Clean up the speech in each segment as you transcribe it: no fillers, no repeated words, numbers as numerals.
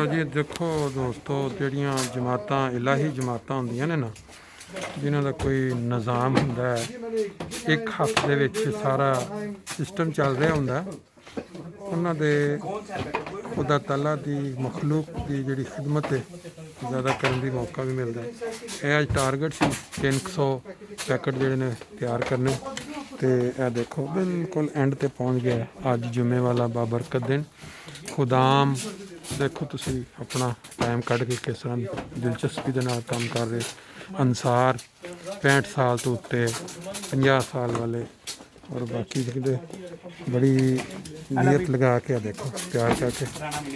ਲਓ ਜੀ ਦੇਖੋ ਦੋਸਤੋ, ਜਿਹੜੀਆਂ ਜਮਾਤਾਂ ਇਲਾਹੀ ਜਮਾਤਾਂ ਹੁੰਦੀਆਂ ਨੇ ਨਾ, ਜਿਨ੍ਹਾਂ ਦਾ ਕੋਈ ਨਿਜ਼ਾਮ ਹੁੰਦਾ ਹੈ, ਇੱਕ ਹੱਥ ਦੇ ਵਿੱਚ ਸਾਰਾ ਸਿਸਟਮ ਚੱਲ ਰਿਹਾ ਹੁੰਦਾ, ਉਹਨਾਂ ਦੇ ਖੁਦਾ ਤਾਲਾ ਦੀ ਮਖਲੂਕ ਦੀ ਜਿਹੜੀ ਖਿਦਮਤ ਹੈ ਜ਼ਿਆਦਾ ਕਰਨ ਦੀ ਮੌਕਾ ਵੀ ਮਿਲਦਾ ਹੈ। ਇਹ ਅੱਜ ਟਾਰਗੇਟ ਸੀ 300 ਪੈਕਟ ਜਿਹੜੇ ਨੇ ਤਿਆਰ ਕਰਨੇ, ਤੇ ਇਹ ਦੇਖੋ ਬਿਲਕੁਲ ਐਂਡ ਤੇ ਪਹੁੰਚ ਗਿਆ। ਅੱਜ ਜੁਮੇ ਵਾਲਾ ਬਾਬਰਕਤ ਦਿਨ। ਖੁਦਾਮ ਦੇਖੋ ਤੁਸੀਂ ਆਪਣਾ ਟਾਈਮ ਕੱਢ ਕੇ ਕਿਸ ਤਰ੍ਹਾਂ ਦਿਲਚਸਪੀ ਦੇ ਨਾਲ ਕੰਮ ਕਰ ਰਹੇ। ਅਨਸਾਰ 65 ਸਾਲ ਤੋਂ ਉੱਤੇ, 50 ਸਾਲ ਵਾਲੇ, ਔਰ ਬਾਕੀ ਜਿਹੜੇ ਬੜੀ ਨੀਅਤ ਲਗਾ ਕੇ ਦੇਖੋ ਤਿਆਰ ਕਰਕੇ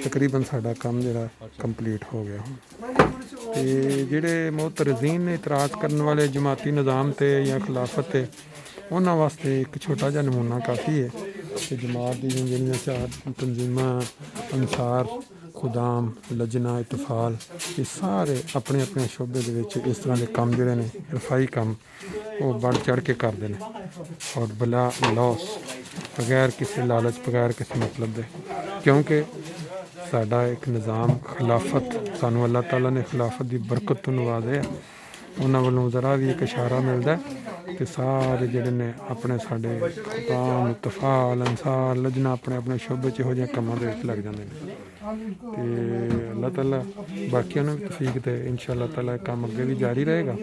ਤਕਰੀਬਨ ਸਾਡਾ ਕੰਮ ਜਿਹੜਾ ਕੰਪਲੀਟ ਹੋ ਗਿਆ ਹੁਣ। ਤੇ ਜਿਹੜੇ ਮੁਤਰਜ਼ੀਨ ਨੇ ਇਤਰਾਜ਼ ਕਰਨ ਵਾਲੇ ਜਮਾਤੀ ਨਿਜ਼ਾਮ ਤੇ ਜਾਂ ਖਿਲਾਫਤ ਤੇ, ਉਹਨਾਂ ਵਾਸਤੇ ਇੱਕ ਛੋਟਾ ਜਿਹਾ ਨਮੂਨਾ ਕਾਫੀ ਹੈ ਕਿ ਜਮਾਤ ਦੀਆਂ ਜਿਹੜੀਆਂ 4 ਤਨਜ਼ੀਮਾਂ ਅਨਸਾਰ, ਖੁਦਾਮ, ਲਜਨਾ, ਇਤਫਾਲ, ਇਹ ਸਾਰੇ ਆਪਣੇ ਆਪਣੇ ਸ਼ੋਬੇ ਦੇ ਵਿੱਚ ਇਸ ਤਰ੍ਹਾਂ ਦੇ ਕੰਮ ਜਿਹੜੇ ਨੇ ਰਫਾਈ ਕੰਮ ਉਹ ਵੱਧ ਚੜ੍ਹ ਕੇ ਕਰਦੇ ਨੇ, ਔਰ ਬਲਾ ਲੌਸ ਬਗੈਰ ਕਿਸੇ ਲਾਲਚ, ਬਗੈਰ ਕਿਸੇ ਮਤਲਬ ਦੇ। ਕਿਉਂਕਿ ਸਾਡਾ ਇੱਕ ਨਿਜ਼ਾਮ ਖਿਲਾਫਤ, ਸਾਨੂੰ ਅੱਲਾਹ ਤਾਲਾ ਨੇ ਖਿਲਾਫਤ ਦੀ ਬਰਕਤ ਤੋਂ ਨਵਾਜ਼ਿਆ। ਉਹਨਾਂ ਵੱਲੋਂ ਜ਼ਰਾ ਵੀ ਇੱਕ ਇਸ਼ਾਰਾ ਮਿਲਦਾ ਕਿ ਸਾਰੇ ਜਿਹੜੇ ਨੇ ਆਪਣੇ ਸਾਡੇ ਖੁਦਾਮ, ਇਤਫਾਲ, ਅਨਸਾਰ, ਲਜਨਾ ਆਪਣੇ ਆਪਣੇ ਸ਼ੋਬੇ 'ਚ ਇਹੋ ਜਿਹੇ ਕੰਮਾਂ ਦੇ ਵਿੱਚ ਲੱਗ ਜਾਂਦੇ ਨੇ। ਤੇ ਅੱਲਾਹ ਤਾਲਾ ਬਾਕੀਆਂ ਨੂੰ ਵੀ ਤੌਫੀਕ ਦੇ, ਇੰਸ਼ਾ ਅੱਲਾਹ ਤਾਲਾ ਕੰਮ ਅੱਗੇ ਵੀ ਜਾਰੀ ਰਹੇਗਾ।